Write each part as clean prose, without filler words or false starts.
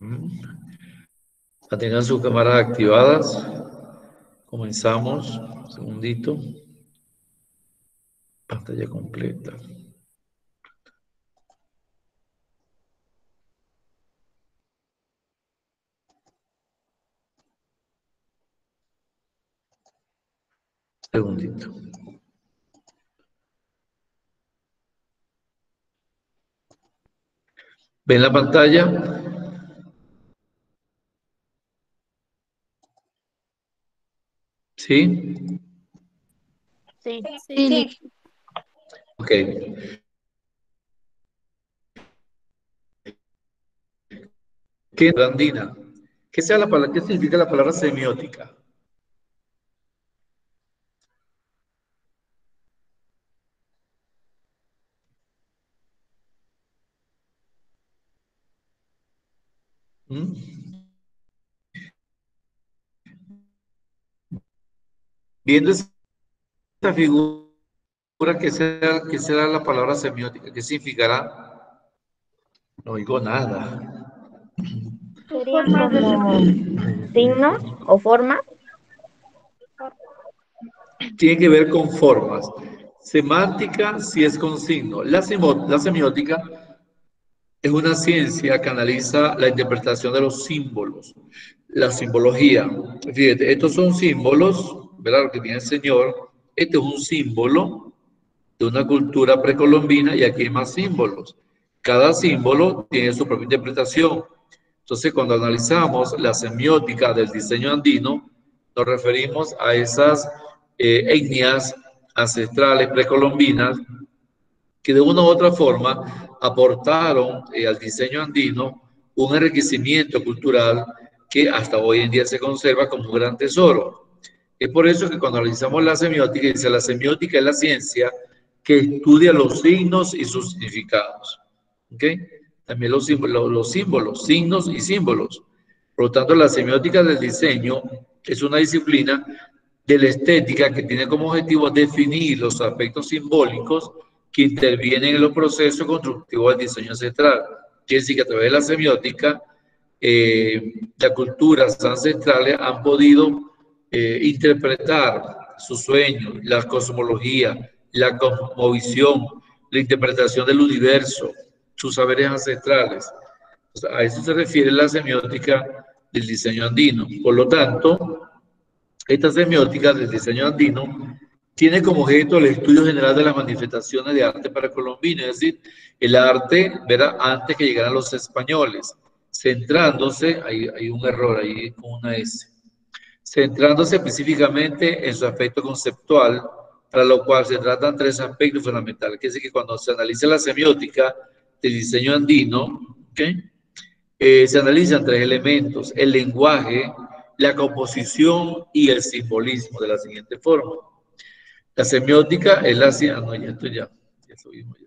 Mantengan sus cámaras activadas. Comenzamos. Un segundito. Pantalla completa. Segundito. ¿Ven la pantalla? ¿Sí? Sí. Sí. Ok. ¿Qué andina? ¿Qué significa la palabra semiótica? Viendo esa figura, ¿qué será la palabra semiótica? ¿Qué significará? No oigo nada. Serían como signos o formas. Tiene que ver con formas. Semántica sí es con signo. La semiótica es una ciencia que analiza la interpretación de los símbolos, la simbología. Fíjate, estos son símbolos, ¿verdad? Lo que tiene el Señor. Este es un símbolo de una cultura precolombina y aquí hay más símbolos. Cada símbolo tiene su propia interpretación. Entonces, cuando analizamos la semiótica del diseño andino, nos referimos a esas etnias ancestrales precolombinas que de una u otra forma aportaron al diseño andino un enriquecimiento cultural que hasta hoy en día se conserva como un gran tesoro. Es por eso que cuando analizamos la semiótica, dice la semiótica es la ciencia que estudia los signos y sus significados. ¿Ok? También los símbolos, signos y símbolos. Por lo tanto, la semiótica del diseño es una disciplina de la estética que tiene como objetivo definir los aspectos simbólicos que intervienen en los procesos constructivos del diseño ancestral. Quiere decir que a través de la semiótica, las culturas ancestrales han podido interpretar sus sueños, la cosmología, la cosmovisión, la interpretación del universo, sus saberes ancestrales. O sea, a eso se refiere la semiótica del diseño andino. Por lo tanto, esta semiótica del diseño andino tiene como objeto el estudio general de las manifestaciones de arte precolombino, es decir, el arte, ¿verdad? Antes que llegaran los españoles, centrándose, hay un error ahí con una S, centrándose específicamente en su aspecto conceptual, para lo cual se tratan tres aspectos fundamentales. Quiere decir que cuando se analiza la semiótica del diseño andino, ¿okay? Se analizan tres elementos: el lenguaje, la composición y el simbolismo, de la siguiente forma. La semiótica es la ciencia. No, ya esto ya subimos ya.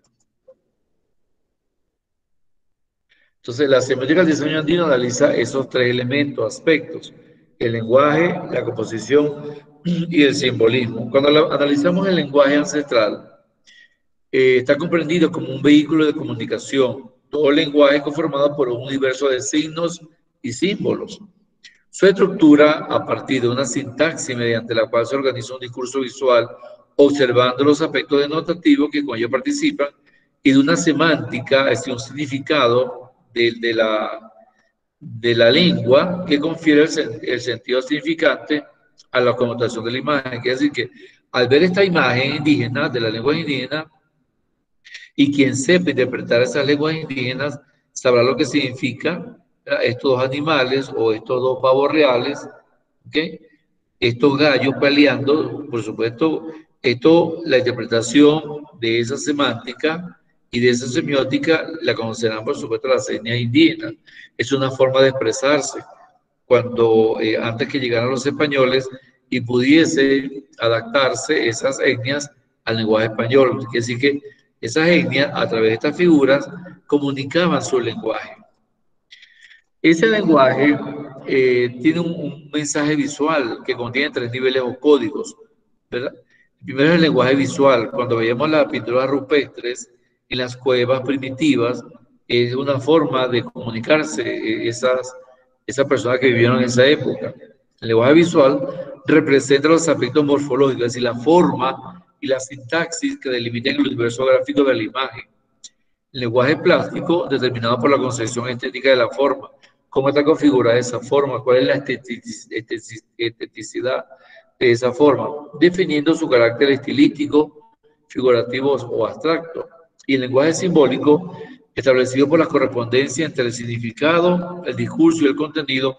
Entonces, la semiótica del diseño andino analiza esos tres elementos, aspectos: el lenguaje, la composición y el simbolismo. Cuando analizamos el lenguaje ancestral, está comprendido como un vehículo de comunicación. Todo lenguaje es conformado por un universo de signos y símbolos. Su estructura a partir de una sintaxis mediante la cual se organiza un discurso visual observando los aspectos denotativos que con ello participan y de una semántica, es decir, un significado de la lengua que confiere el sentido significante a la connotación de la imagen. Quiere decir que al ver esta imagen indígena, de la lengua indígena, y quien sepa interpretar esas lenguas indígenas sabrá lo que significa estos dos animales o estos dos pavos reales, ¿okay? Estos gallos peleando, por supuesto, la interpretación de esa semántica y de esa semiótica la conocerán, por supuesto, las etnias indígenas. Es una forma de expresarse. Cuando antes que llegaran los españoles y pudiese adaptarse esas etnias al lenguaje español. Quiere decir que esas etnias, a través de estas figuras, comunicaban su lenguaje. Ese lenguaje tiene un mensaje visual que contiene tres niveles o códigos, ¿verdad? El primero es el lenguaje visual. Cuando veíamos las pinturas rupestres en las cuevas primitivas, es una forma de comunicarse esas personas que vivieron en esa época. El lenguaje visual representa los aspectos morfológicos, es decir, la forma y la sintaxis que delimitan el universo gráfico de la imagen. El lenguaje plástico, determinado por la concepción estética de la forma. ¿Cómo está configurada esa forma? ¿Cuál es la esteticidad de esa forma? Definiendo su carácter estilístico, figurativo o abstracto. Y el lenguaje simbólico, establecido por la correspondencia entre el significado, el discurso y el contenido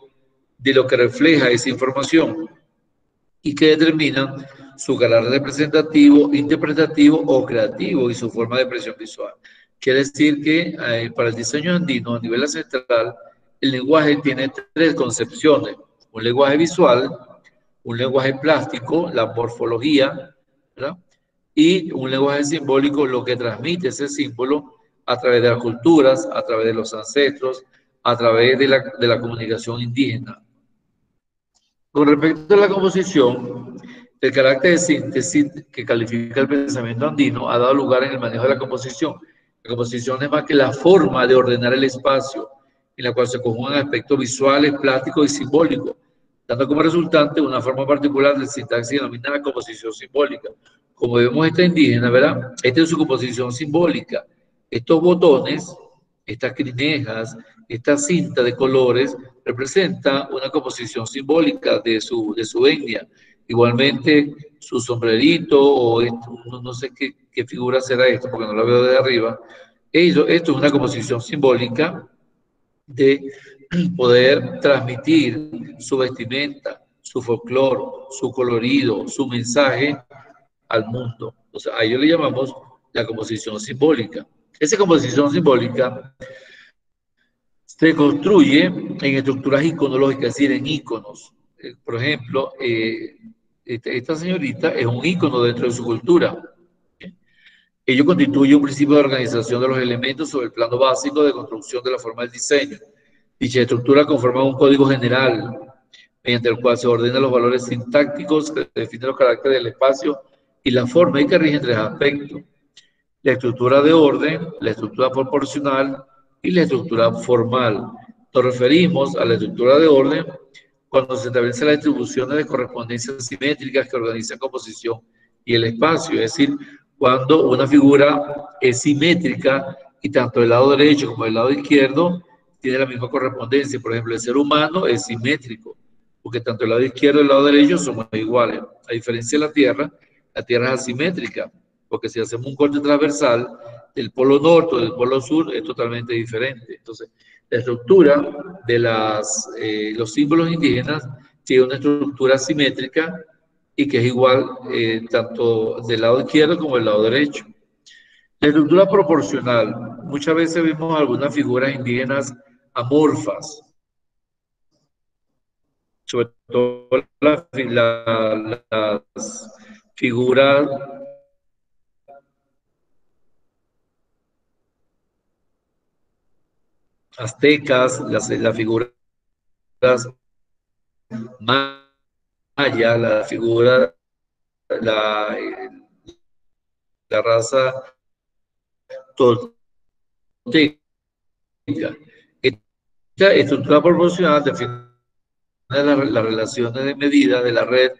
de lo que refleja esa información y que determinan su carácter representativo, interpretativo o creativo y su forma de expresión visual. Quiere decir que para el diseño andino a nivel ancestral, el lenguaje tiene tres concepciones: un lenguaje visual, un lenguaje plástico, la morfología, ¿verdad? Y un lenguaje simbólico, lo que transmite ese símbolo a través de las culturas, a través de los ancestros, a través de la comunicación indígena. Con respecto a la composición, el carácter de síntesis que califica el pensamiento andino ha dado lugar en el manejo de la composición. La composición es más que la forma de ordenar el espacio, en la cual se conjugan aspectos visuales, plásticos y simbólicos, dando como resultante una forma particular de sintaxis denominada composición simbólica. Como vemos esta indígena, ¿verdad? Esta es su composición simbólica. Estos botones, estas crinejas, esta cinta de colores representa una composición simbólica de su etnia. Igualmente, su sombrerito o esto, no sé qué figura será esto porque no la veo de arriba. Esto es una composición simbólica de poder transmitir su vestimenta, su folclore, su colorido, su mensaje al mundo. O sea, a ello le llamamos la composición simbólica. Esa composición simbólica se construye en estructuras iconológicas, es decir, en iconos. Por ejemplo, esta señorita es un icono dentro de su cultura. Ello constituye un principio de organización de los elementos sobre el plano básico de construcción de la forma del diseño. Dicha estructura conforma un código general mediante el cual se ordenan los valores sintácticos que definen los caracteres del espacio y la forma y que rigen tres aspectos: la estructura de orden, la estructura proporcional y la estructura formal. Nos referimos a la estructura de orden cuando se establece la distribución de correspondencias simétricas que organizan composición y el espacio, es decir, cuando una figura es simétrica y tanto el lado derecho como el lado izquierdo tiene la misma correspondencia. Por ejemplo, el ser humano es simétrico, porque tanto el lado izquierdo y el lado derecho somos iguales. A diferencia de la Tierra es asimétrica, porque si hacemos un corte transversal del polo norte o del polo sur es totalmente diferente. Entonces, la estructura de los símbolos indígenas tiene una estructura simétrica y que es igual tanto del lado izquierdo como del lado derecho. La estructura proporcional. Muchas veces vemos algunas figuras indígenas amorfas, sobre todo las figuras aztecas, las figuras maya, la figura, la, la raza tolteca. Esta estructura proporcional define las relaciones de medida de la red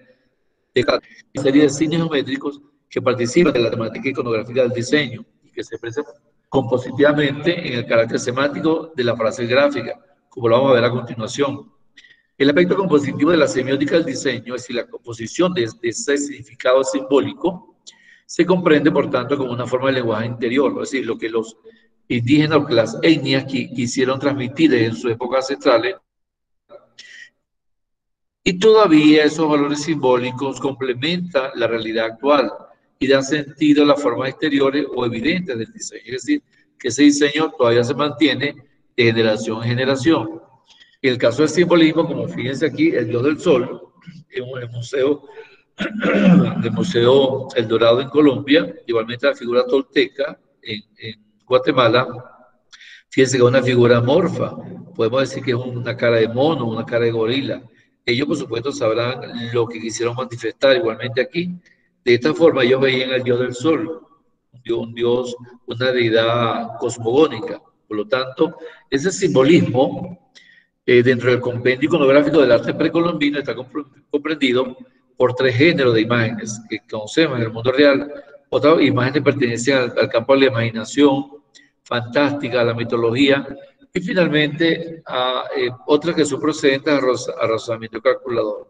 de cada serie de signos geométricos que participan de la temática iconográfica del diseño y que se expresan compositivamente en el carácter semántico de la frase gráfica, como lo vamos a ver a continuación. El aspecto compositivo de la semiótica del diseño, es decir, la composición de ese significado simbólico, se comprende, por tanto, como una forma de lenguaje interior, es decir, lo que los indígenas o las etnias quisieron transmitir en sus épocas ancestrales, y todavía esos valores simbólicos complementan la realidad actual y dan sentido a las formas exteriores o evidentes del diseño. Es decir, que ese diseño todavía se mantiene de generación en generación. En el caso del simbolismo, como fíjense aquí, el dios del sol, en el museo El Dorado en Colombia, igualmente la figura tolteca en Guatemala, fíjense que es una figura amorfa, podemos decir que es una cara de mono, una cara de gorila. Ellos, por supuesto, sabrán lo que quisieron manifestar. Igualmente aquí, de esta forma, ellos veían al dios del sol, un dios, una deidad cosmogónica. Por lo tanto, ese simbolismo dentro del compendio iconográfico del arte precolombino está comprendido por tres géneros de imágenes que conocemos en el mundo real. Otras imágenes pertenecen al campo de la imaginación fantástica, a la mitología, y finalmente a otras que son procedentes a razonamiento calculador.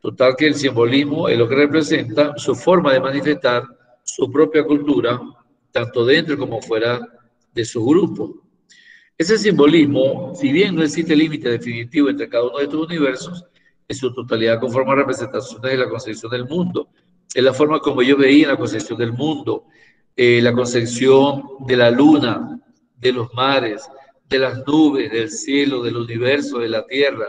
Total que el simbolismo es lo que representa su forma de manifestar su propia cultura, tanto dentro como fuera de su grupo. Ese simbolismo, si bien no existe límite definitivo entre cada uno de estos universos, en su totalidad conforma representaciones de la concepción del mundo. Es la forma como ellos veían la concepción del mundo, la concepción de la luna, de los mares, de las nubes, del cielo, del universo, de la tierra,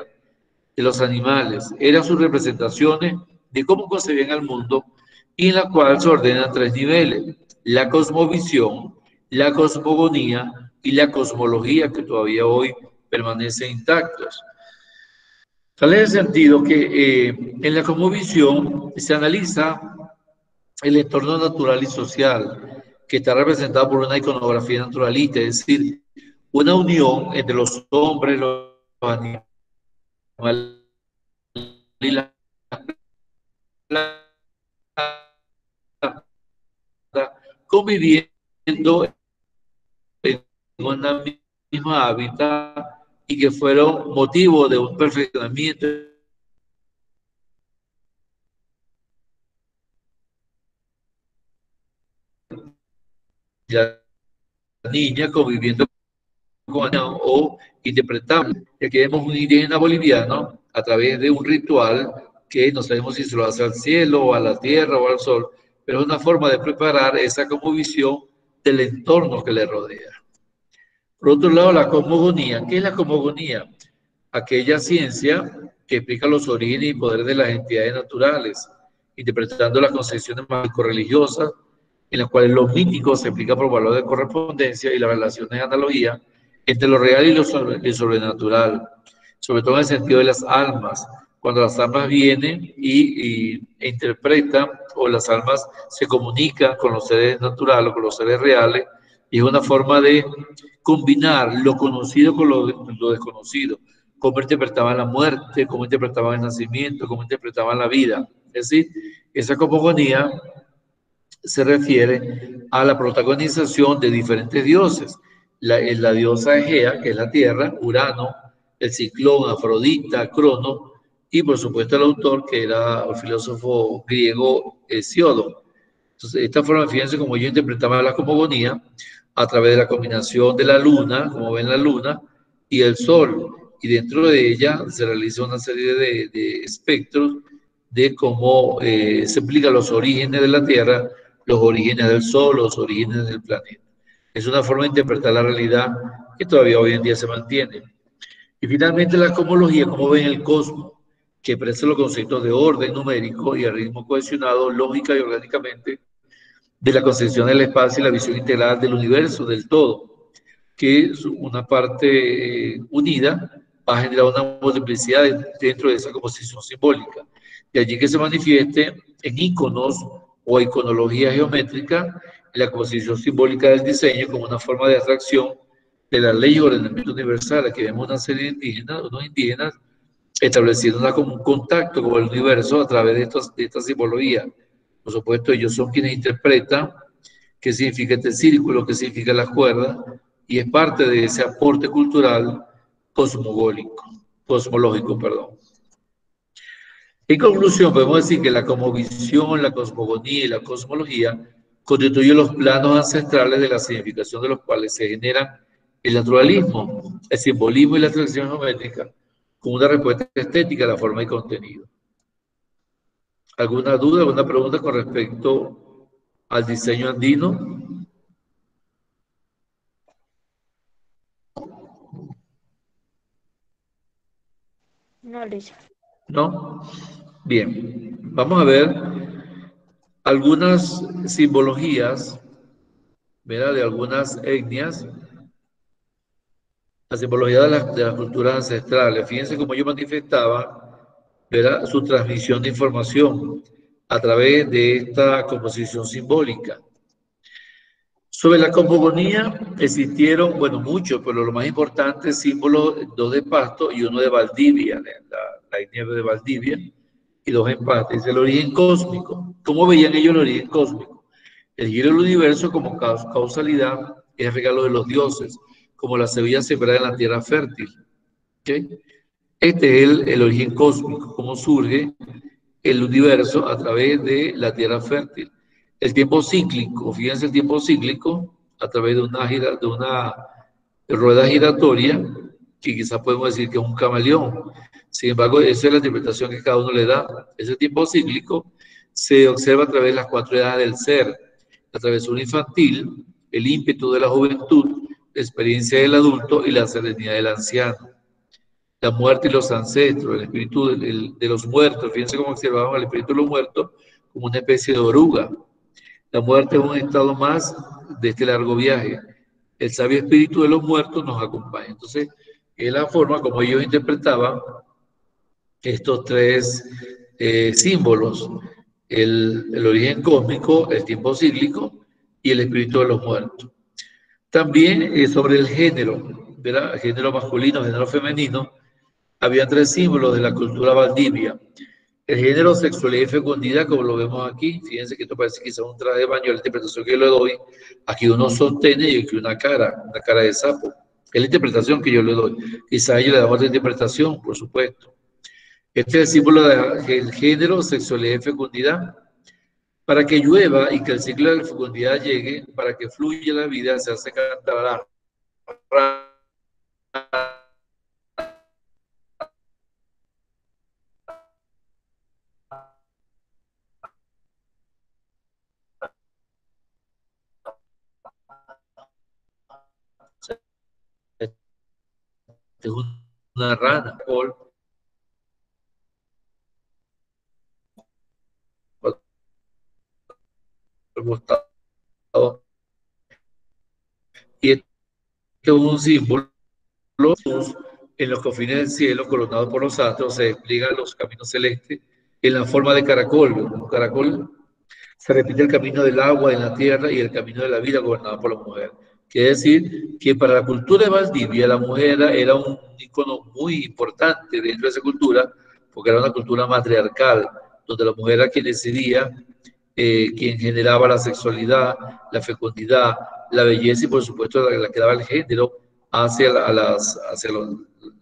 de los animales. Eran sus representaciones de cómo concebían al mundo y en la cual se ordenan tres niveles: la cosmovisión, la cosmogonía y la cosmología, que todavía hoy permanecen intactos. Tal es el sentido que en la cosmovisión se analiza el entorno natural y social, que está representado por una iconografía naturalista, es decir, una unión entre los hombres, los animales y la planta, conviviendo en una misma hábitat y que fueron motivo de un perfeccionamiento de la niña conviviendo con o interpretable. Aquí vemos un indígena boliviano a través de un ritual que no sabemos si se lo hace al cielo o a la tierra o al sol, pero es una forma de preparar esa como visión del entorno que le rodea. Por otro lado, la cosmogonía. ¿Qué es la cosmogonía? Aquella ciencia que explica los orígenes y poderes de las entidades naturales, interpretando las concepciones mágico-religiosas, en las cuales lo mítico se explica por valor de correspondencia y las relaciones de analogía entre lo real y lo sobrenatural, sobre todo en el sentido de las almas, cuando las almas vienen e interpretan, o las almas se comunican con los seres naturales o con los seres reales, y es una forma de combinar lo conocido con lo desconocido, cómo interpretaban la muerte, cómo interpretaban el nacimiento, cómo interpretaban la vida. Es decir, esa cosmogonía se refiere a la protagonización de diferentes dioses. La diosa Egea, que es la tierra, Urano, el ciclón, Afrodita, Crono, y por supuesto el autor, que era el filósofo griego Hesíodo. Entonces, esta forma, fíjense cómo yo interpretaba la cosmogonía a través de la combinación de la luna, como ven la luna, y el sol. Y dentro de ella se realiza una serie de espectros de cómo se explican los orígenes de la Tierra, los orígenes del Sol, los orígenes del planeta. Es una forma de interpretar la realidad que todavía hoy en día se mantiene. Y finalmente la cosmología, como ven el cosmos, que expresa los conceptos de orden numérico y el ritmo cohesionado, lógica y orgánicamente, de la concepción del espacio y la visión integral del universo, del todo, que es una parte unida va a generar una multiplicidad dentro de esa composición simbólica. De allí que se manifieste en íconos o iconología geométrica en la composición simbólica del diseño como una forma de atracción de la ley y ordenamiento universal. Aquí vemos una serie de indígenas, unos indígenas estableciendo un contacto con el universo a través de esta simbología. Por supuesto, ellos son quienes interpretan qué significa este círculo, qué significa las cuerdas, y es parte de ese aporte cultural cosmológico, perdón. En conclusión, podemos decir que la cosmovisión, la cosmogonía y la cosmología constituyen los planos ancestrales de la significación de los cuales se generan el naturalismo, el simbolismo y la tradición geométrica, con una respuesta estética a la forma y contenido. ¿Alguna duda, alguna pregunta con respecto al diseño andino? No, Luisa. ¿No? Bien, vamos a ver algunas simbologías, ¿verdad? De algunas etnias, la simbología de las culturas ancestrales. Fíjense cómo yo manifestaba, ¿verdad? Su transmisión de información a través de esta composición simbólica. Sobre la cosmogonía existieron, bueno, muchos, pero lo más importante, símbolos, dos de Pasto y uno de Valdivia, la nieve de Valdivia, y dos empates. El origen cósmico. ¿Cómo veían ellos el origen cósmico? El giro del universo como causalidad es regalo de los dioses, como la semilla sembrada en la tierra fértil. ¿Okay? Este es el origen cósmico, cómo surge el universo a través de la tierra fértil. El tiempo cíclico, fíjense el tiempo cíclico a través de una rueda giratoria, que quizás podemos decir que es un camaleón. Sin embargo, esa es la interpretación que cada uno le da. Ese tiempo cíclico se observa a través de las cuatro edades del ser, la travesura infantil, el ímpetu de la juventud, la experiencia del adulto y la serenidad del anciano. La muerte y los ancestros, el espíritu de los muertos. Fíjense cómo observamos el espíritu de los muertos como una especie de oruga. La muerte es un estado más de este largo viaje. El sabio espíritu de los muertos nos acompaña. Entonces, es la forma como ellos interpretaban estos tres símbolos: el origen cósmico, el tiempo cíclico y el espíritu de los muertos. También sobre el género, ¿verdad? Género masculino, género femenino, había tres símbolos de la cultura valdivia. El género, sexualidad y fecundidad, como lo vemos aquí. Fíjense que esto parece quizás un traje de baño, la interpretación que yo le doy. Aquí uno sostiene y aquí una cara de sapo. Es la interpretación que yo le doy. Quizás a ellos le damos otra interpretación, por supuesto. Este es el símbolo del género, sexualidad y fecundidad. Para que llueva y que el ciclo de la fecundidad llegue, para que fluya la vida, se hace cantar la es una rana, y este es un símbolo en los confines del cielo, coronado por los astros, se despliegan los caminos celestes en la forma de caracol. Un caracol se repite el camino del agua en la tierra y el camino de la vida gobernado por la mujer. Quiere decir que para la cultura de Valdivia la mujer era un icono muy importante dentro de esa cultura, porque era una cultura matriarcal, donde la mujer era quien decidía, quien generaba la sexualidad, la fecundidad, la belleza y por supuesto la que daba el género hacia los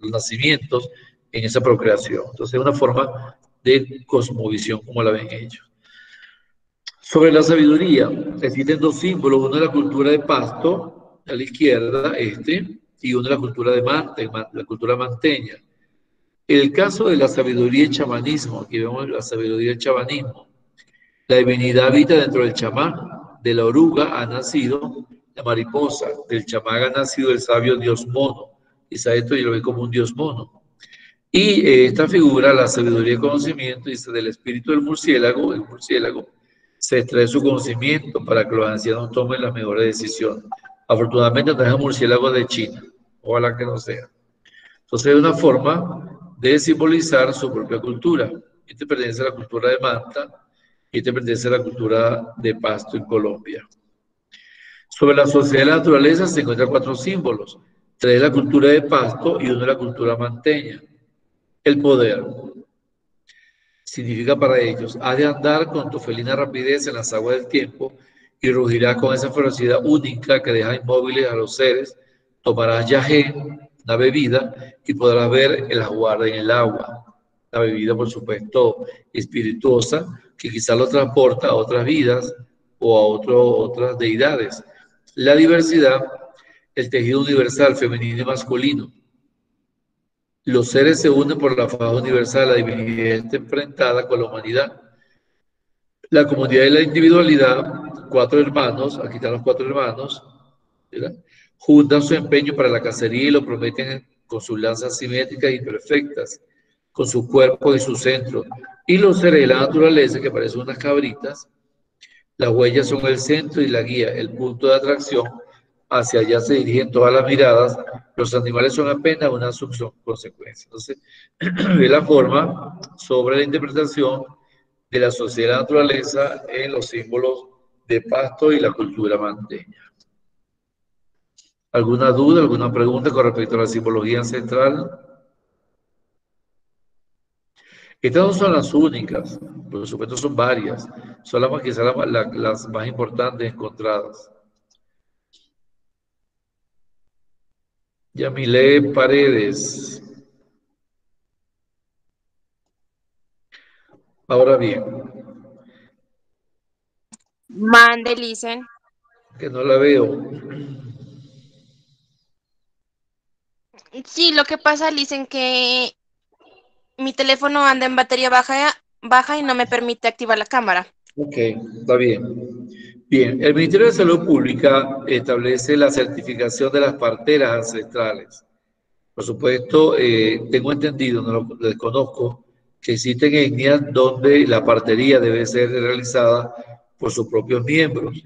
nacimientos en esa procreación. Entonces es una forma de cosmovisión como la ven ellos. Sobre la sabiduría, existen dos símbolos: uno de la cultura de Pasto, a la izquierda, y uno de la cultura de Manta, la cultura manteña. En el caso de la sabiduría y chamanismo, aquí vemos la sabiduría y el chamanismo. La divinidad habita dentro del chamán. De la oruga ha nacido la mariposa, del chamán ha nacido el sabio dios mono. Quizá esto yo lo ve como un dios mono. Y esta figura, la sabiduría y conocimiento, dice: del espíritu del murciélago, el murciélago, se extrae su conocimiento para que los ancianos tomen las mejores decisiones. Afortunadamente traje un murciélago de China, ojalá que no sea. Entonces es una forma de simbolizar su propia cultura. Este pertenece a la cultura de Manta y este pertenece a la cultura de Pasto en Colombia. Sobre la sociedad de la naturaleza se encuentran cuatro símbolos: tres de la cultura de Pasto y uno de la cultura manteña. El poder significa para ellos: has de andar con tu felina rapidez en las aguas del tiempo y rugirás con esa ferocidad única que deja inmóviles a los seres. Tomarás yagé, una bebida, y podrás ver el jaguar en el agua. La bebida, por supuesto, espirituosa, que quizás lo transporta a otras vidas o a otras deidades. La diversidad, el tejido universal femenino y masculino. Los seres se unen por la faz universal, la divinidad está enfrentada con la humanidad. La comunidad y la individualidad, cuatro hermanos, aquí están los cuatro hermanos, ¿verdad? Juntan su empeño para la cacería y lo prometen con sus lanzas simétricas y perfectas, con su cuerpo y su centro. Y los seres de la naturaleza, que parecen unas cabritas, las huellas son el centro y la guía, el punto de atracción. Hacia allá se dirigen todas las miradas. Los animales son apenas una subconsecuencia. Entonces, es la forma sobre la interpretación de la sociedad de la naturaleza en los símbolos de Pasto y la cultura manteña. ¿Alguna duda, alguna pregunta con respecto a la simbología ancestral? Estas no son las únicas, por supuesto son varias, son las, quizás las más importantes encontradas. Yamile Paredes. Ahora bien, Mande, Licen. que no la veo. Sí, lo que pasa, Licen, que mi teléfono anda en batería baja y no me permite activar la cámara. Ok, está bien. Bien, el Ministerio de Salud Pública establece la certificación de las parteras ancestrales. Por supuesto, tengo entendido, no lo desconozco, que existen etnias donde la partería debe ser realizada por sus propios miembros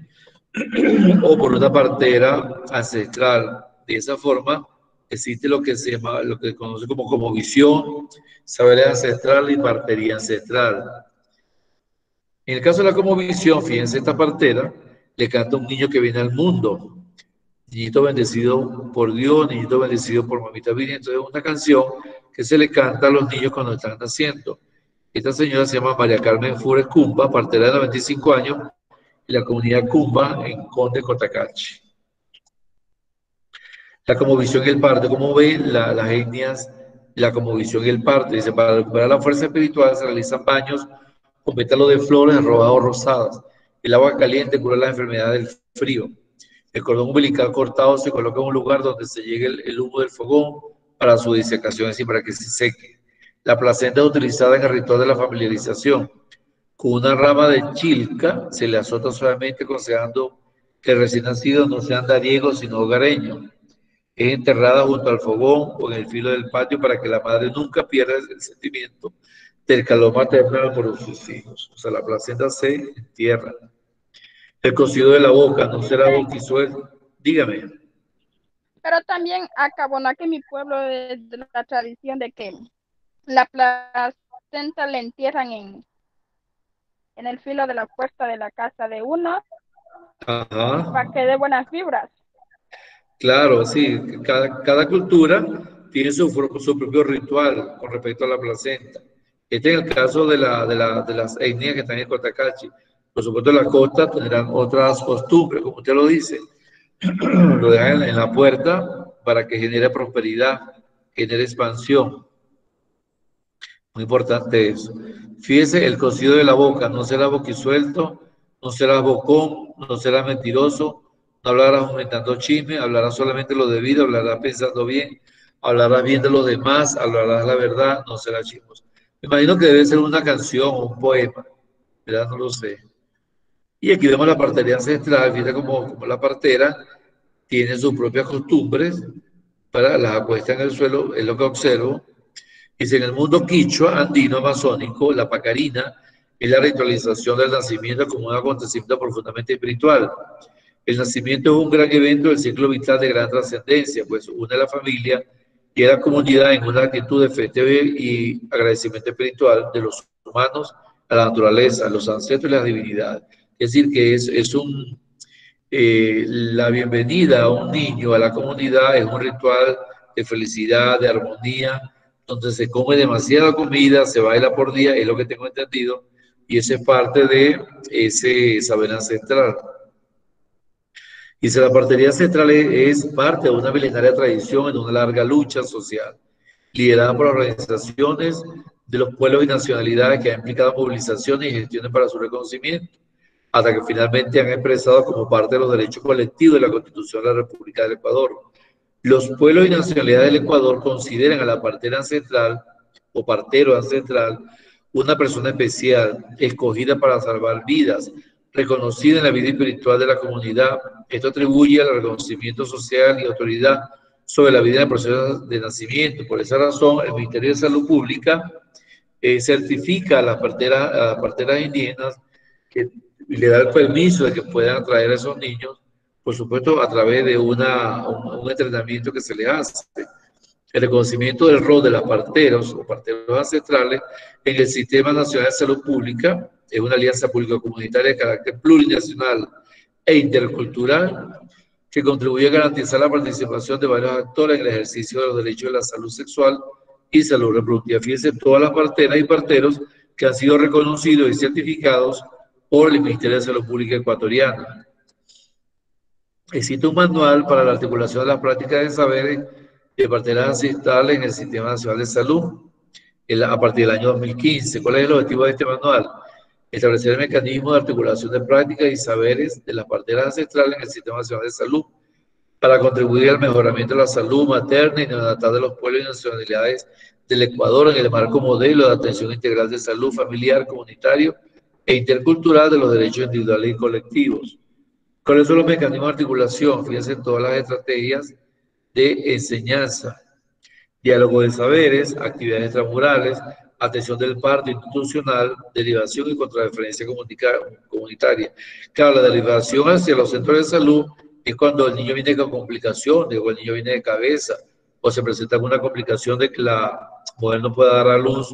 o por una partera ancestral. De esa forma, existe lo que se llama, lo que se conoce como visión, saber ancestral y partería ancestral. En el caso de la comovisión, fíjense, esta partera le canta a un niño que viene al mundo. Niñito bendecido por Dios, niñito bendecido por Mamita Virgen. Entonces es una canción que se le canta a los niños cuando están naciendo. Esta señora se llama María Carmen Fures Cumba, partera de 95 años, y la comunidad Cumba en Conde Cotacachi. La comovisión y el parto, como ven, las etnias, la comovisión y el parto, dice, para recuperar la fuerza espiritual se realizan baños con pétalos de flores rojas o rosadas. El agua caliente cura las enfermedades del frío. El cordón umbilical cortado se coloca en un lugar donde se llegue el humo del fogón para su disecación, es decir, para que se seque. La placenta es utilizada en el ritual de la familiarización. Con una rama de chilca se le azota suavemente aconsejando que el recién nacido no sea andariego sino hogareño. Es enterrada junto al fogón o en el filo del patio para que la madre nunca pierda el sentimiento del calor maternal por sus hijos. O sea, la placenta se entierra. El cocido de la boca no será boquisuel. Dígame. Pero también acabó que mi pueblo es de la tradición de que la placenta la entierran en el filo de la puerta de la casa de uno Ajá. para que dé buenas vibras. Claro, sí. Cada cultura tiene su propio ritual con respecto a la placenta. Este es el caso de las etnias que están en Cotacachi. Por supuesto, en la costa tendrán otras costumbres, como usted lo dice. Lo dejan en la puerta para que genere prosperidad, genere expansión. Muy importante eso. Fíjese, el cocido de la boca, no será boquisuelto, no será bocón, no será mentiroso, no hablarás aumentando chisme, hablarás solamente lo debido, hablarás pensando bien, hablarás bien de los demás, hablarás la verdad, no será chismoso. Me imagino que debe ser una canción o un poema, ¿verdad? No lo sé. Y aquí vemos la partería ancestral, fíjate como la partera tiene sus propias costumbres, para las acuesta en el suelo, es lo que observo. Dice, en el mundo quichua, andino, amazónico, la pacarina es la ritualización del nacimiento como un acontecimiento profundamente espiritual. El nacimiento es un gran evento del ciclo vital de gran trascendencia, pues une a la familia y a la comunidad en una actitud de fe y agradecimiento espiritual de los humanos a la naturaleza, a los ancestros y las divinidades. Es decir, que la bienvenida a un niño a la comunidad es un ritual de felicidad, de armonía, donde se come demasiada comida, se baila por día, es lo que tengo entendido, y eso es parte de ese saber ancestral. Dice, la partería ancestral es parte de una milenaria tradición en una larga lucha social, liderada por organizaciones de los pueblos y nacionalidades que han implicado movilizaciones y gestiones para su reconocimiento, hasta que finalmente han expresado como parte de los derechos colectivos de la Constitución de la República del Ecuador. Los pueblos y nacionalidades del Ecuador consideran a la partera ancestral o partero ancestral una persona especial, escogida para salvar vidas, reconocida en la vida espiritual de la comunidad. Esto atribuye al reconocimiento social y autoridad sobre la vida en el proceso de nacimiento. Por esa razón, el Ministerio de Salud Pública certifica a las parteras indígenas y le da el permiso de que puedan traer a esos niños, por supuesto, a través de un entrenamiento que se les hace. El reconocimiento del rol de las parteros o parteros ancestrales en el Sistema Nacional de Salud Pública es una alianza público-comunitaria de carácter plurinacional e intercultural que contribuye a garantizar la participación de varios actores en el ejercicio de los derechos de la salud sexual y salud reproductiva. Fíjense, todas las parteras y parteros que han sido reconocidos y certificados por el Ministerio de Salud Pública ecuatoriano. Existe un manual para la articulación de las prácticas de saberes de parteras ancestrales en el Sistema Nacional de Salud a partir del año 2015. ¿Cuál es el objetivo de este manual? Establecer el mecanismo de articulación de prácticas y saberes de las parteras ancestrales en el Sistema Nacional de Salud para contribuir al mejoramiento de la salud materna y neonatal de los pueblos y nacionalidades del Ecuador en el marco modelo de atención integral de salud familiar, comunitario e intercultural de los derechos individuales y colectivos. ¿Cuáles son los mecanismos de articulación? Fíjense en todas las estrategias de enseñanza, diálogo de saberes, actividades extramurales, atención del parto institucional, derivación y contrarreferencia comunitaria. Claro, la derivación hacia los centros de salud es cuando el niño viene con complicaciones, o el niño viene de cabeza, o se presenta alguna complicación de que la mujer no pueda dar a luz,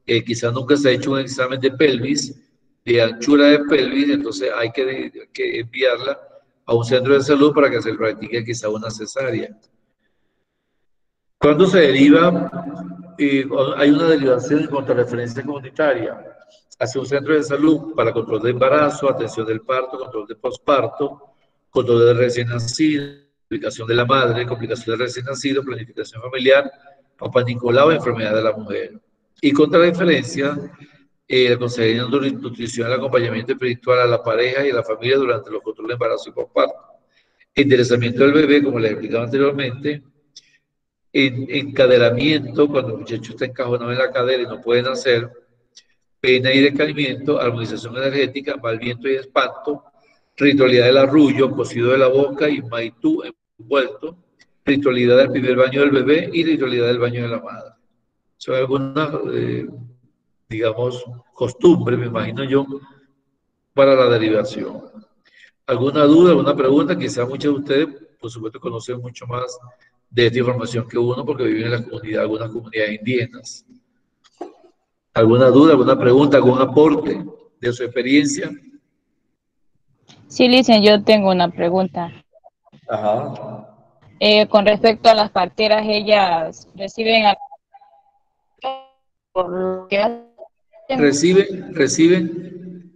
quizás nunca se ha hecho un examen de pelvis, de anchura de pelvis, entonces hay que enviarla a un centro de salud para que se le practique quizá una cesárea. Cuando se deriva, hay una derivación en cuanto a referencia comunitaria hacia un centro de salud para control de embarazo, atención del parto, control de posparto, control del recién nacido, complicación de la madre, complicación del recién nacido, planificación familiar, papá Nicolau, enfermedad de la mujer. Y contra la diferencia, la consejería de nutrición, el acompañamiento espiritual a la pareja y a la familia durante los controles de embarazo y posparto. Enderezamiento del bebé, como les explicaba anteriormente, encadenamiento, cuando el muchacho está encajonado en la cadera y no puede nacer, pena y decaimiento, armonización energética, mal viento y espanto, ritualidad del arrullo, cocido de la boca y maitú envuelto, ritualidad del primer baño del bebé y ritualidad del baño de la madre. Son algunas, digamos, costumbres, me imagino yo, para la derivación. ¿Alguna duda, alguna pregunta? Quizás muchos de ustedes, por supuesto, conocen mucho más de esta información que uno porque viven en la comunidad, algunas comunidades indígenas. ¿Alguna duda, alguna pregunta, algún aporte de su experiencia? Sí, Licen, yo tengo una pregunta. Ajá. Con respecto a las parteras, ellas reciben por lo que hacen. Reciben.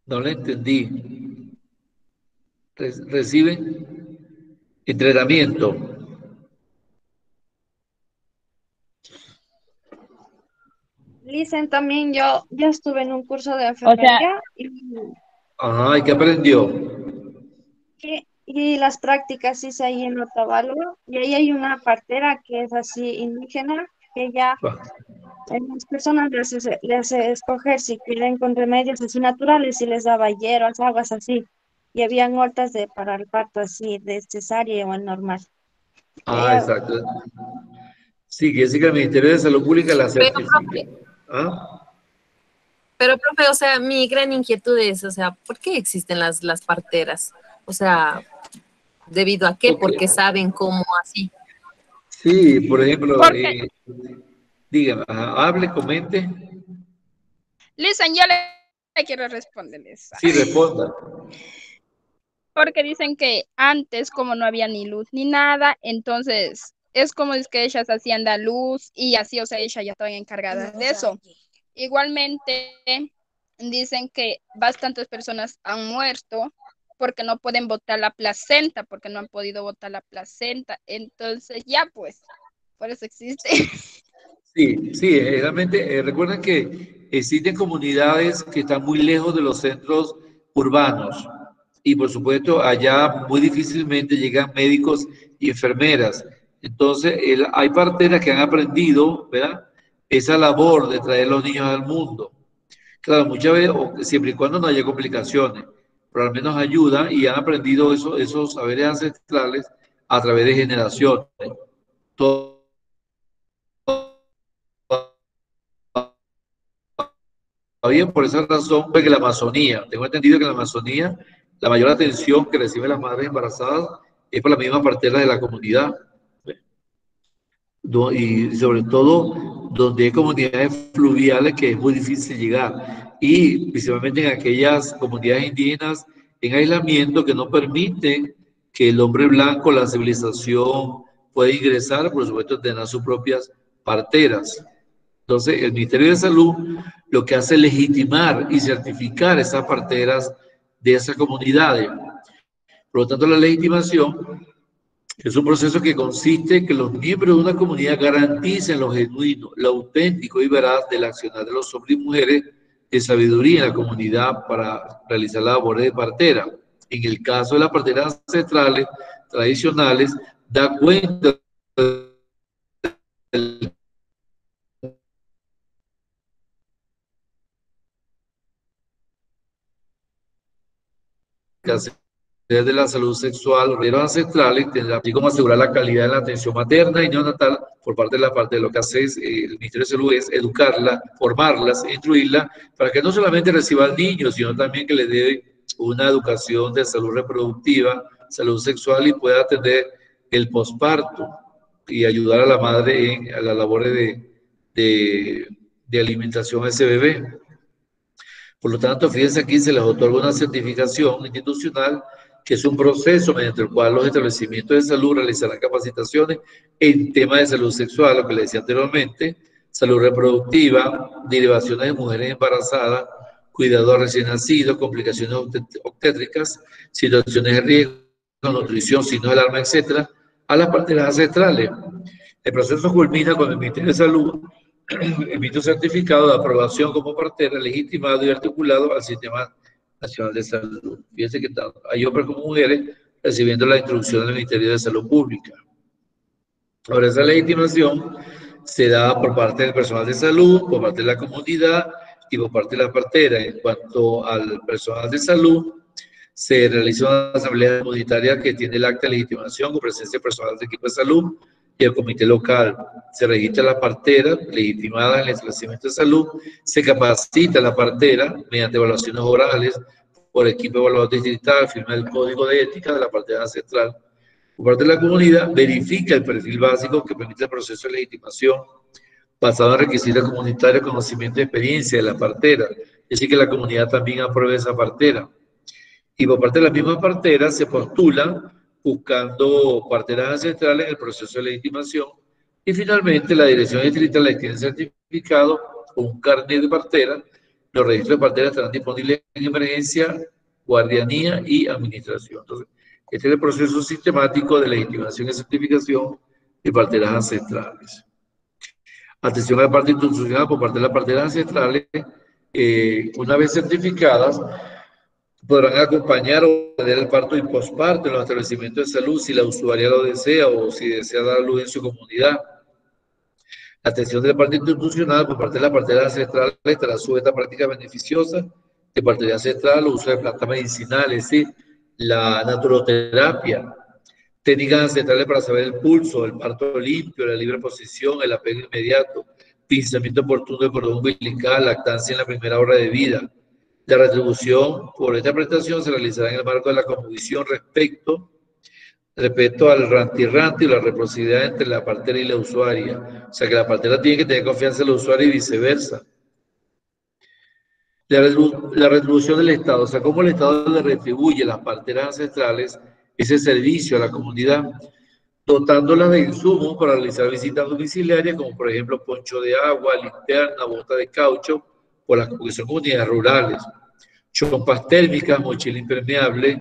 No le entendí. Reciben entrenamiento. Listen, también yo estuve en un curso de enfermería Ajá, ¿y qué aprendió? y las prácticas hice ahí en Otavalo, y ahí hay una partera que es así indígena, que ella a las personas les hace escoger si quieren con remedios así naturales, si les daba hierbas, aguas así, y habían hortas para el parto así, de cesárea o el normal. Ah, exacto. Sí, que dice que el Ministerio de Salud Pública la certifica. ¿Ah? Pero, profe, o sea, mi gran inquietud es, o sea, ¿por qué existen las parteras? O sea, ¿debido a qué? Okay. Porque saben cómo así. Sí, por ejemplo, dígame, hable, comente. Listen, yo le quiero responderles. Sí, responda. Porque dicen que antes, como no había ni luz ni nada, entonces es como es que ellas hacían la luz y así, o sea, ellas ya estaban encargadas de eso. Igualmente, dicen que bastantes personas han muerto porque no pueden botar la placenta, porque no han podido botar la placenta. Entonces, ya pues, por eso existe. Sí, realmente, recuerden que existen comunidades que están muy lejos de los centros urbanos y, por supuesto, allá muy difícilmente llegan médicos y enfermeras. Entonces, hay parteras que han aprendido, ¿verdad?, esa labor de traer los niños al mundo. Claro, muchas veces, siempre y cuando no haya complicaciones, pero al menos ayudan y han aprendido esos saberes ancestrales a través de generaciones. Bien, por esa razón, que la Amazonía, tengo entendido que en la Amazonía, la mayor atención que reciben las madres embarazadas es por la misma partera de la comunidad. Y sobre todo, donde hay comunidades fluviales que es muy difícil llegar, y principalmente en aquellas comunidades indígenas en aislamiento que no permiten que el hombre blanco, la civilización, pueda ingresar, por supuesto, tener sus propias parteras. Entonces, el Ministerio de Salud lo que hace es legitimar y certificar esas parteras de esas comunidades. Por lo tanto, la legitimación es un proceso que consiste en que los miembros de una comunidad garanticen lo genuino, lo auténtico y veraz del accionar de los hombres y mujeres de sabiduría en la comunidad para realizar la labor de partera. En el caso de las parteras ancestrales, tradicionales, da cuenta del de la salud sexual, los riesgos ancestrales, así como asegurar la calidad de la atención materna y neonatal por parte de la parte de lo que hace el Ministerio de Salud es educarla, formarlas, instruirla, para que no solamente reciba al niño, sino también que le dé una educación de salud reproductiva, salud sexual y pueda atender el posparto y ayudar a la madre en las labores de alimentación a ese bebé. Por lo tanto, fíjense aquí se les otorga una certificación institucional que es un proceso mediante el cual los establecimientos de salud realizarán capacitaciones en temas de salud sexual, lo que les decía anteriormente, salud reproductiva, derivaciones de mujeres embarazadas, cuidado a recién nacidos, complicaciones obstétricas, situaciones de riesgo, nutrición, signos de alarma, etcétera, a las parteras ancestrales. El proceso culmina con el Ministerio de Salud emite un certificado de aprobación como partera legitimado y articulado al Sistema Nacional de Salud. Fíjense que hay hombres como mujeres recibiendo la instrucción del Ministerio de Salud Pública. Ahora, esa legitimación se da por parte del personal de salud, por parte de la comunidad y por parte de la partera. En cuanto al personal de salud, se realiza una asamblea comunitaria que tiene el acta de legitimación con presencia personal del equipo de salud y el comité local. Se registra la partera legitimada en el establecimiento de salud, se capacita a la partera mediante evaluaciones orales por equipo evaluador distrital, firma el código de ética de la partera ancestral. Por parte de la comunidad, verifica el perfil básico que permite el proceso de legitimación basado en requisitos comunitarios, conocimiento y experiencia de la partera. Es decir, que la comunidad también apruebe esa partera. Y por parte de la misma partera se postulan buscando parteras ancestrales en el proceso de legitimación. Y finalmente, la dirección distrital les tiene certificado con un carnet de partera. Los registros de parteras estarán disponibles en emergencia, guardianía y administración. Entonces, este es el proceso sistemático de legitimación y certificación de parteras ancestrales. Atención a la parte institucional por parte de las parteras ancestrales. Una vez certificadas, podrán acompañar o tener el parto y posparto en los establecimientos de salud si la usuaria lo desea o si desea dar luz en su comunidad. La atención de la parte institucional por parte de la partera ancestral estará sujeta a prácticas beneficiosas de partería ancestral, uso de plantas medicinales, ¿sí? La naturoterapia, técnicas ancestrales para saber el pulso, el parto limpio, la libre posición, el apego inmediato, pinzamiento oportuno del cordón umbilical, lactancia en la primera hora de vida. La retribución por esta prestación se realizará en el marco de la convicción respecto al ranti-ranti y la reciprocidad entre la partera y la usuaria. O sea que la partera tiene que tener confianza en la usuaria y viceversa. La retribución del Estado, o sea, cómo el Estado le retribuye a las parteras ancestrales ese servicio a la comunidad, dotándolas de insumos para realizar visitas domiciliarias, como por ejemplo poncho de agua, linterna, bota de caucho, porque son comunidades rurales, chompas térmicas, mochila impermeable,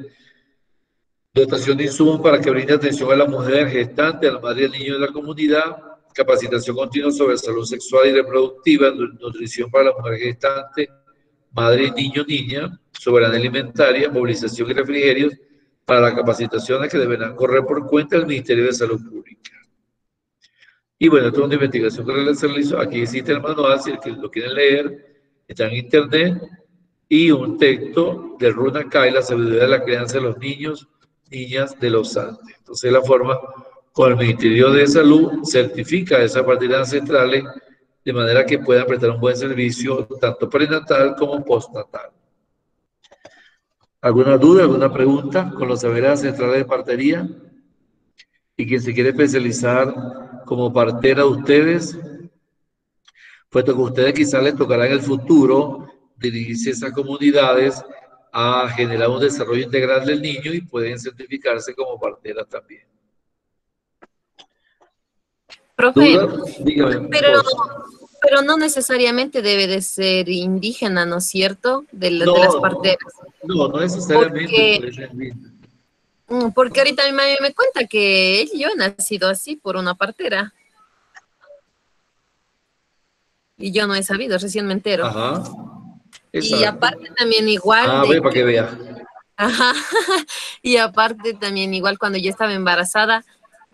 dotación de insumos para que brinde atención a la mujer gestante, a la madre y al niño de la comunidad, capacitación continua sobre salud sexual y reproductiva, nutrición para la mujer gestante, madre, niño, niña, soberanía alimentaria, movilización y refrigerios para las capacitaciones que deberán correr por cuenta del Ministerio de Salud Pública. Y bueno, esto es una investigación que se realizó. Aquí existe el manual, si lo quieren leer, está en internet, y un texto del Runacay, la sabiduría de la crianza de los niños, niñas de los Andes. Entonces, la forma con el Ministerio de Salud certifica esas parteras ancestrales de manera que puedan prestar un buen servicio tanto prenatal como postnatal. ¿Alguna duda, alguna pregunta con los saberes ancestrales de partería? Y quien se quiere especializar como partera, ustedes, puesto que a ustedes quizás les tocará en el futuro dirigirse a esas comunidades a generar un desarrollo integral del niño y pueden certificarse como parteras también. Profe, ¿Dudas? Dígame. pero no necesariamente debe de ser indígena, ¿no es cierto? De las parteras. No necesariamente puede ser indígena. Porque ahorita mi mami me cuenta que yo he nacido así por una partera. Y yo no he sabido, recién me entero. Ajá. Y Exacto. aparte también igual. Ve para que vea. Ajá. Y aparte también igual cuando yo estaba embarazada,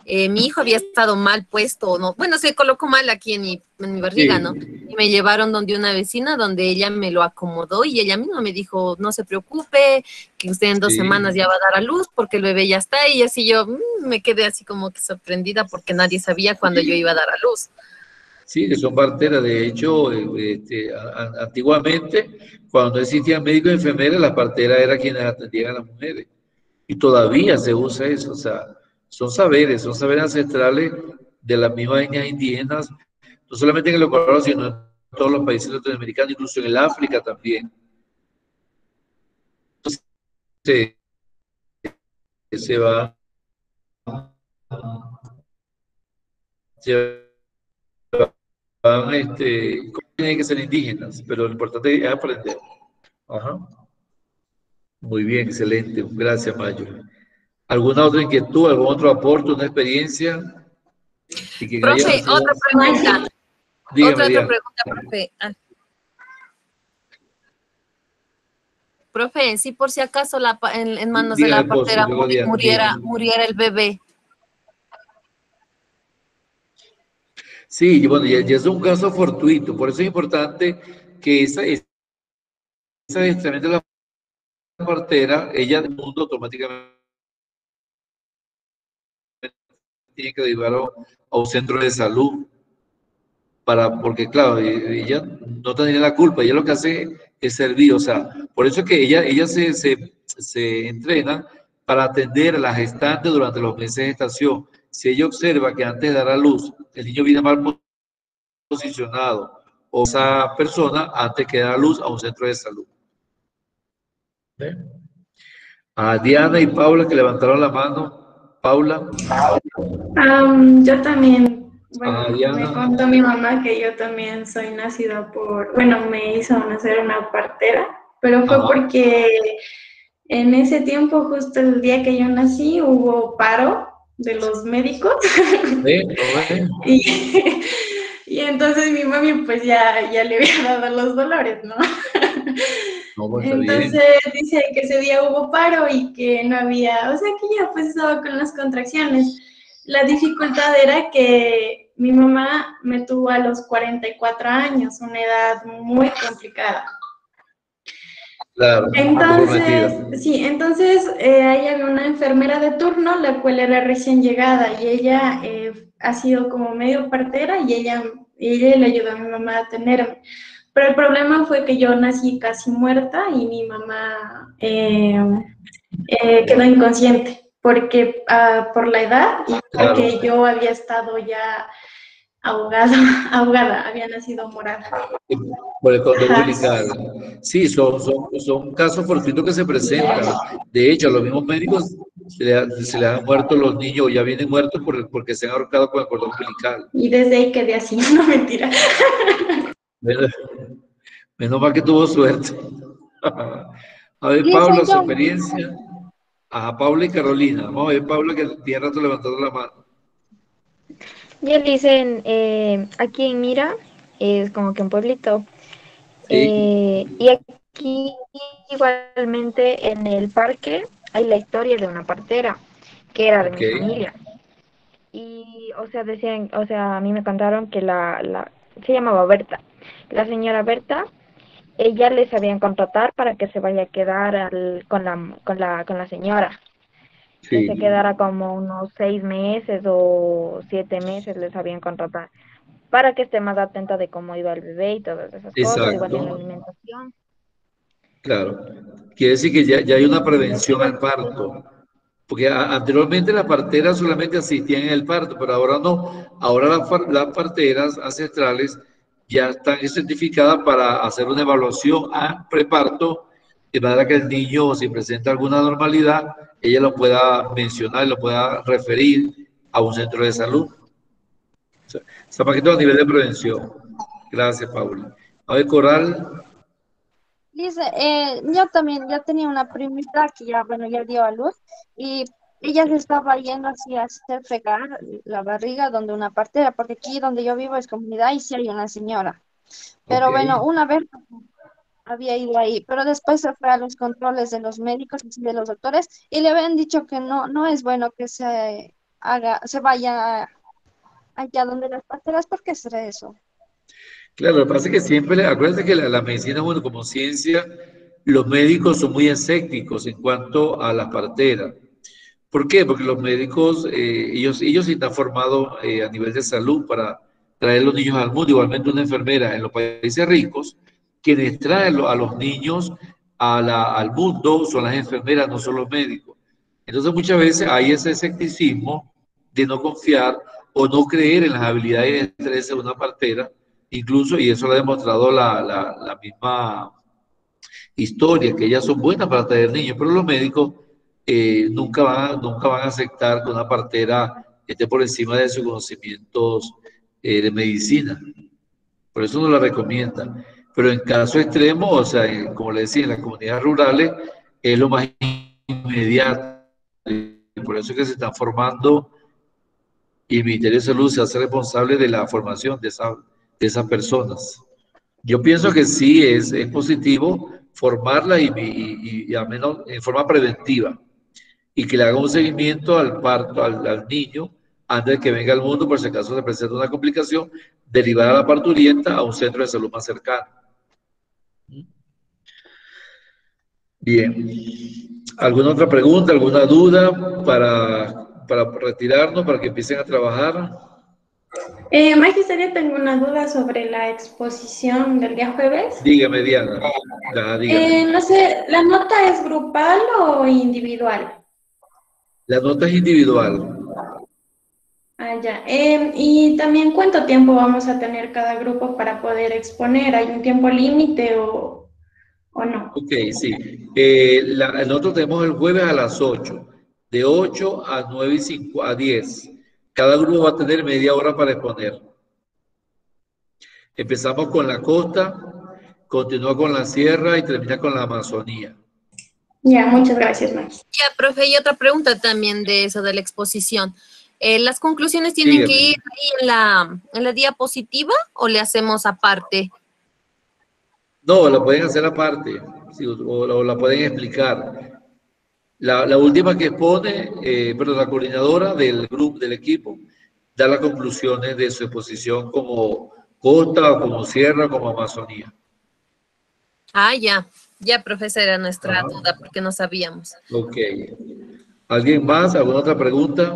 mi hijo había estado mal puesto, ¿no? Bueno, se colocó mal aquí en mi barriga, Sí. ¿no? Y me llevaron donde una vecina, donde ella me lo acomodó y ella misma me dijo, no se preocupe, que usted en 2 semanas ya va a dar a luz porque el bebé ya está. Y así yo me quedé así como que sorprendida porque nadie sabía cuándo yo iba a dar a luz. Sí, que son parteras. De hecho, antiguamente, cuando no existían médicos y enfermeras, las parteras eran quienes atendían a las mujeres. Y todavía se usa eso. O sea, son saberes ancestrales de las mismas etnias indígenas, no solamente en el Ecuador, sino en todos los países latinoamericanos, incluso en el África también. Entonces, se va tienen que ser indígenas, pero lo importante es aprender. Ajá. Muy bien, excelente. Gracias, Mayo. ¿Alguna otra inquietud, algún otro aporte, una experiencia? Profe, otra pregunta. Dígame, otra pregunta, profe. Profe, si por si acaso en manos de la partera muriera el bebé. Sí, bueno, ya es un caso fortuito, por eso es importante que esa adiestramiento de la partera, ella del mundo automáticamente tiene que llevarlo a un centro de salud, porque claro, ella no tiene la culpa, ella lo que hace es servir, o sea, por eso es que ella se entrena para atender a la gestante durante los meses de gestación. Si ella observa que antes de dar a luz el niño viene mal posicionado o esa persona, antes que dar a luz a un centro de salud. ¿Ve? A Diana y Paula que levantaron la mano. Paula. Yo también, bueno, Diana. me contó mi mamá que yo también soy nacida me hizo nacer una partera, pero fue porque en ese tiempo, justo el día que yo nací, hubo paro de los médicos. Y entonces mi mami pues ya le había dado los dolores, ¿no? Entonces dice que ese día hubo paro y que no había, o sea que ya pues estaba con las contracciones. La dificultad era que mi mamá me tuvo a los 44 años, una edad muy complicada. Claro, entonces ahí había una enfermera de turno, la cual era recién llegada y ella ha sido como medio partera y ella le ayudó a mi mamá a tenerme. Pero el problema fue que yo nací casi muerta y mi mamá quedó inconsciente porque por la edad y porque yo había estado ya ahogada, había nacido morada. Por el cordón umbilical. Sí, son casos fortuitos que se presentan. De hecho, a los mismos médicos se les han muerto los niños o ya vienen muertos porque se han ahorcado con el cordón umbilical. Y desde ahí quedé así, no mentira. Menos mal que tuvo suerte. A ver, Paula, su experiencia. Paula y Carolina. Vamos a ver, Paula, que tiene rato levantando la mano. Ya le dicen, aquí en Mira, es como que un pueblito. Y aquí igualmente en el parque hay la historia de una partera que era de mi familia. Y, o sea, decían, o sea, a mí me contaron que se llamaba Berta. La señora Berta, ella les sabían contratar para que se vaya a quedar con la señora. Que se quedara como unos 6 meses o 7 meses les sabían contratar para que esté más atenta de cómo iba el bebé y todas esas cosas, igual en la alimentación. Claro, quiere decir que ya hay una prevención al parto, porque anteriormente las parteras solamente asistían en el parto, pero ahora no, ahora las parteras ancestrales ya están certificadas para hacer una evaluación a preparto, de manera que el niño, si presenta alguna normalidad, ella lo pueda mencionar, lo pueda referir a un centro de salud. O sea, para que todo a nivel de prevención. Gracias, Paula. A ver, Coral. Dice, yo también, ya tenía una primita que ya, bueno, ya dio a luz y ella se estaba yendo así a hacer fregar la barriga donde una partera, porque aquí donde yo vivo es comunidad y sí hay una señora. Pero Ok. bueno, una vez había ido ahí, pero después se fue a los controles de los médicos y de los doctores y le habían dicho que no es bueno que se vaya allá donde las parteras, ¿por qué será eso? Claro, lo que pasa es que siempre, acuérdense que la medicina, bueno, como ciencia, los médicos son muy escépticos en cuanto a las parteras. ¿Por qué? Porque los médicos, ellos sí están formados a nivel de salud para traer los niños al mundo. Igualmente una enfermera en los países ricos, quienes traen a los niños al mundo son las enfermeras, no son los médicos. Entonces muchas veces hay ese escepticismo de no confiar o no creer en las habilidades y destrezas de una partera, incluso, y eso lo ha demostrado la misma historia, que ellas son buenas para traer niños, pero los médicos nunca van a aceptar que una partera esté por encima de sus conocimientos de medicina. Por eso no la recomiendan. Pero en caso extremo, o sea, como le decía, en las comunidades rurales es lo más inmediato. Por eso es que se están formando y el Ministerio de Salud se hace responsable de la formación de esas personas. Yo pienso que sí es positivo formarla y al menos en forma preventiva y que le haga un seguimiento al parto, al niño, antes de que venga al mundo, por si acaso se presenta una complicación, derivada a la parturienta a un centro de salud más cercano. Bien. ¿Alguna otra pregunta, alguna duda para retirarnos, para que empiecen a trabajar? Magisterio, tengo una duda sobre la exposición del día jueves. Dígame, Diana. Dígame. No sé, ¿la nota es grupal o individual? La nota es individual. Ah, ya. Y también, ¿cuánto tiempo vamos a tener cada grupo para poder exponer? ¿Hay un tiempo límite o no? Ok, sí. Nosotros tenemos el jueves a las 8, de 8 a 9 y 5, a 10. Cada grupo va a tener media hora para exponer. Empezamos con la costa, continúa con la sierra y termina con la Amazonía. Ya, muchas gracias, Max. Ya, profe, y otra pregunta también de eso, de la exposición. ¿Las conclusiones tienen que ir ahí en la diapositiva o le hacemos aparte? No, la pueden hacer aparte, sí, o la pueden explicar. La última que expone, pero la coordinadora del grupo, del equipo, da las conclusiones de su exposición como costa, como sierra, como Amazonía. Ah, ya, profesora, era nuestra duda porque no sabíamos. Ok. ¿Alguien más? ¿Alguna otra pregunta?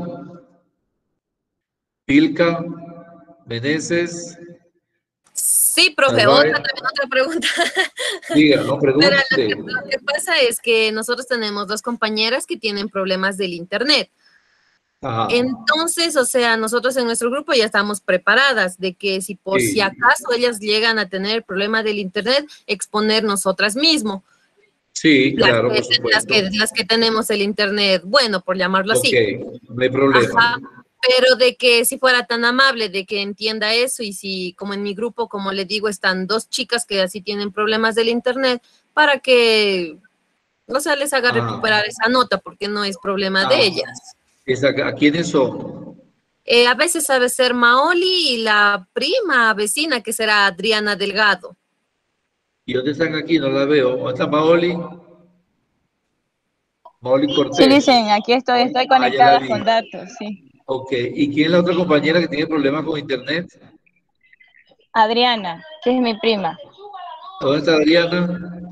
Pilca, Meneses. Sí, profe, también otra pregunta. Diga, no pregunte. Pero lo que pasa es que nosotros tenemos dos compañeras que tienen problemas del internet. Ajá. Entonces, o sea, nosotros en nuestro grupo ya estamos preparadas de que si por si acaso ellas llegan a tener problema del internet, exponer nosotras mismas. Sí, claro, por supuesto. Las que tenemos el internet, bueno, por llamarlo así. Ok, no hay problema. Ajá. Pero de que si fuera tan amable, de que entienda eso y si, como en mi grupo, como le digo, están dos chicas que así tienen problemas del internet, para que, o sea, les haga recuperar esa nota, porque no es problema de ellas. ¿A quiénes son? A veces sabe ser Maoli y la prima vecina, que será Adriana Delgado. ¿Y dónde están aquí? No la veo. ¿Dónde está Maoli? Maoli Cortés. Sí, dicen, aquí estoy conectada con datos, sí. Ok, ¿y quién es la otra compañera que tiene problemas con internet? Adriana, que es mi prima. ¿Dónde está Adriana?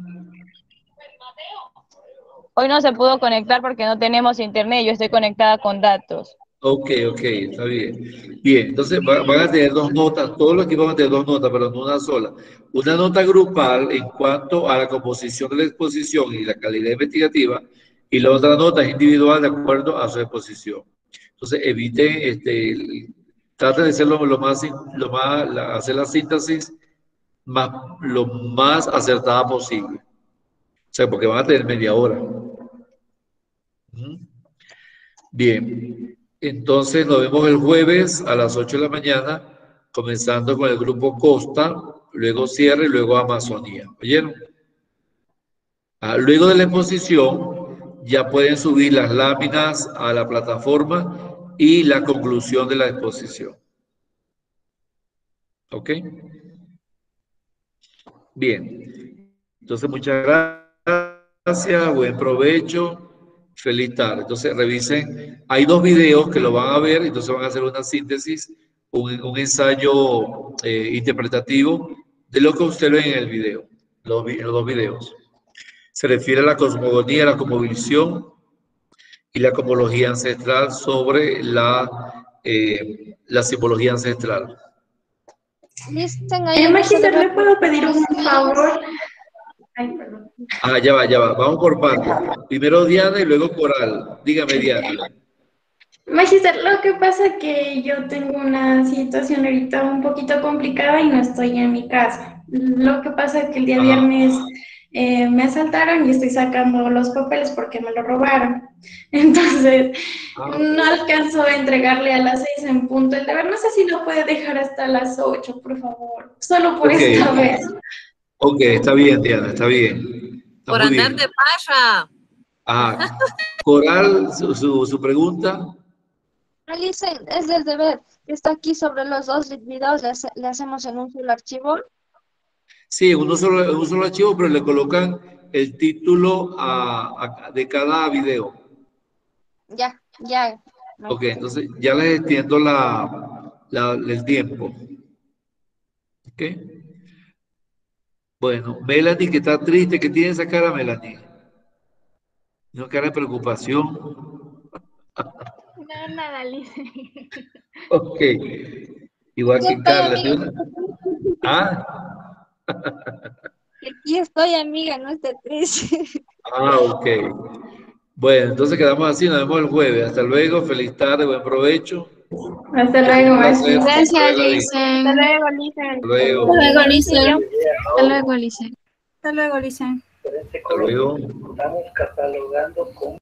Hoy no se pudo conectar porque no tenemos internet, yo estoy conectada con datos. Ok, está bien. Bien, entonces van a tener dos notas, todos los equipos van a tener dos notas, pero no una sola. Una nota grupal en cuanto a la composición de la exposición y la calidad investigativa, y la otra nota es individual de acuerdo a su exposición. Entonces, eviten, traten de hacer hacer la síntesis lo más acertada posible. O sea, porque van a tener media hora. Bien, entonces nos vemos el jueves a las 8 de la mañana, comenzando con el grupo Costa, luego Sierra y luego Amazonía. ¿Oyeron? Luego de la exposición, ya pueden subir las láminas a la plataforma y la conclusión de la exposición. ¿Ok? Bien. Entonces, muchas gracias, buen provecho. Feliz tarde. Entonces, revisen. Hay 2 videos que lo van a ver, entonces van a hacer una síntesis, un ensayo interpretativo de lo que usted ve en el video, los 2 videos. Se refiere a la cosmogonía, la cosmovisión y la cosmología ancestral sobre la simbología ancestral. Magister, ¿le puedo pedir un favor? Ay, perdón. Ya va. Vamos por partes. Primero Diana y luego Coral. Dígame, Diana. Magister, lo que pasa es que yo tengo una situación ahorita un poquito complicada y no estoy en mi casa. Lo que pasa es que el día viernes me asaltaron y estoy sacando los papeles porque me lo robaron. Entonces, no alcanzo a entregarle a las 6 en punto el deber. No sé si lo puede dejar hasta las 8, por favor. Solo por esta vez. Ok, está bien, Diana, está bien. Está por andar de parra. Coral, su pregunta. Alice, es del deber. Está aquí sobre los 2 videos, le hacemos en un solo archivo. Sí, en un solo archivo, pero le colocan el título de cada video. Ya. Ok, entonces ya les extiendo el tiempo. Ok. Bueno, Melanie, que está triste, ¿qué tiene esa cara, Melanie? Una cara de preocupación. No, nada, Lice. Ok. Igual que Carla. Aquí estoy, amiga, no esté triste. Ok. Bueno, entonces quedamos así, nos vemos el jueves. Hasta luego, feliz tarde, buen provecho. Hasta luego, Gracias, Lice. Hasta luego, Lice. Hasta luego. Hasta luego, Lice. Hasta luego, Lice. Hasta luego. Estamos catalogando con